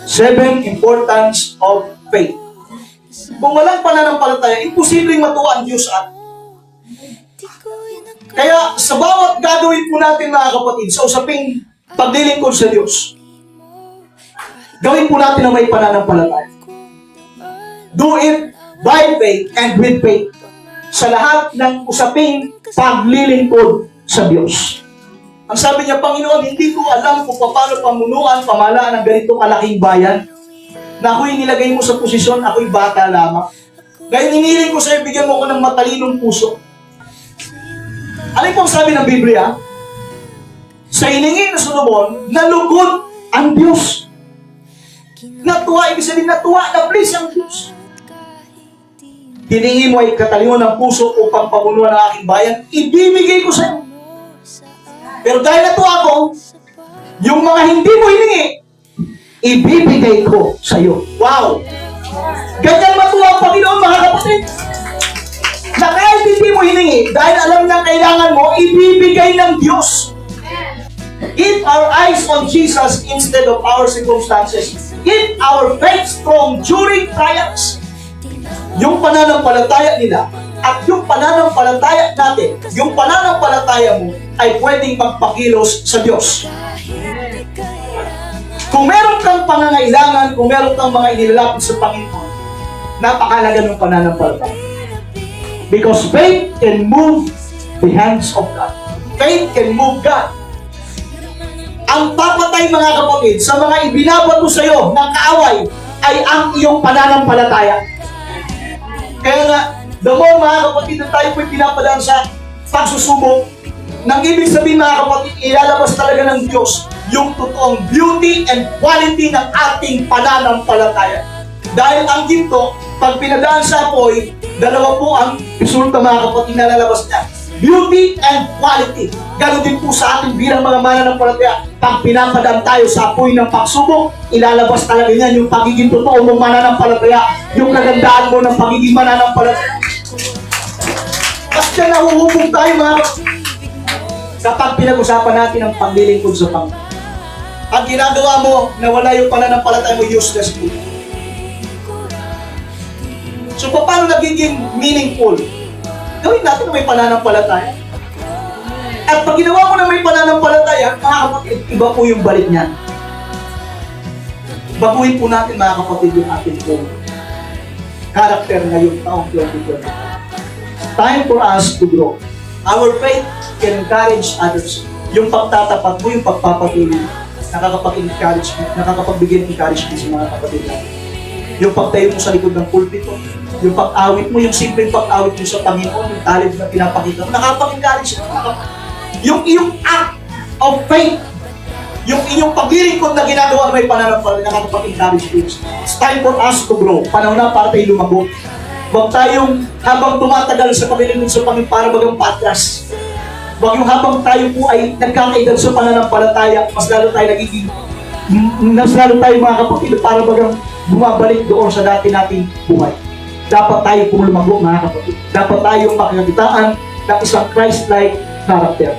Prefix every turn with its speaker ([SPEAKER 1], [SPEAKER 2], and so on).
[SPEAKER 1] 7 importance of faith. Kung walang pananampalataya, imposibleng matuwa ang Diyos at kaya sa bawat gagawin po natin mga kapatid sa usaping paglilingkod sa Diyos, gawin po natin na may pananampalataya. Do it by faith and with faith sa lahat ng usaping paglilingkod sa Diyos. Ang sabi niya, Panginoon, hindi ko alam kung paano pamunuan, pamahalaan ng ganitong kalaking bayan na ako'y nilagay mo sa posisyon, ako'y bata lamang. Ngayon hinihiling ko sa iyo, bigyan mo ko ng matalinong puso. Ano pong sabi ng Biblia? Sa hiningi ng Solomon, nalugod ang Diyos. Natuwa, ibig sabihin natuwa, na-please ang Diyos. Hiningi mo ay katalino ng puso upang pamunuan ang aking bayan, ibibigay ko sa iyo. Pero dahil natuwa ako, yung mga hindi mo hiningi, ibibigay ko sa iyo. Wow! Ganyan matuwa ang Panginoon, mga kapatid. Na kahit hindi mo hiningi, dahil alam niya kailangan mo, ibibigay ng Diyos. Keep our eyes on Jesus instead of our circumstances. Keep our faith strong during trials. Yung pananampalataya nila at yung pananampalataya natin, yung pananampalataya mo ay pwedeng magpakilos sa Diyos. Kung meron kang pangangailangan, kung meron kang mga inilalapit sa Panginoon, napakalaga ng pananampalataya. Because faith can move the hands of God. Faith can move God. Ang papatay mga kapatid sa mga ibinabato sa iyo ng kaaway ay ang iyong pananampalataya. Kaya nga, the more mga kapatid na tayo po'y pinapadaan sa pagsusubok, nang ibig sabihin mga kapatid, ilalabas talaga ng Diyos yung totoong beauty and quality ng ating pananampalataya. Dahil ang ginto, pag pinadaan sa apoy, dalawa po ang resulta mga kapatid na lalabas niya. Beauty and quality. Ganon din po sa ating bilang mga mananampalataya. Pag pinapadaan tayo sa apoy ng pagsubok, ilalabas talaga niyan yung pagiging totoo mong mananampalataya, yung kagandaan mo ng pagiging mananampalataya. Kasi nahuhubog tayo mga kapatid. Kapag pinag-usapan natin ang paglilingkod sa Panginoon, ang ginagawa mo na wala yung pananampalataya mo, useless po. So, paano nagiging meaningful? Gawin natin na may pananampalataya. At pag ginawa mo na may pananampalataya, mga kapatid, iba po yung balik niyan. Baguhin po natin, mga kapatid, yung ating buong character ngayong taong 2020. Time for us to grow. Our faith can encourage others. Yung pagtatapat mo, yung pagpapatuloy, nakakapag-encourage, nakakapagbigay ng encouragement sa mga kapatid natin. Yung pagtayo mo sa likod ng pulpito, yung pag-awit mo, yung simpleng pag-awit mo sa Panginoon, yung talent na pinapakita mo, nakapag-encourage mo. Yung iyong act of faith, yung inyong paglilingkod na ginagawa na may pananampalataya, nakakapag-encourage mo. It's time for us to grow. Panahon na para tayo lumago. Huwag tayong habang tumatagal sa paglilingkod sa Panginoon para bagang patras. Huwag yung habang tayo po ay nagkakaedad sa pananampalataya, mas lalo tayo nagiging, mas lalo tayo mga kapatid para bagang bumabalik doon sa dati nating buhay. Dapat tayo pong lumago mga kapatid. Dapat tayong makakakitaan ng isang Christ-like character.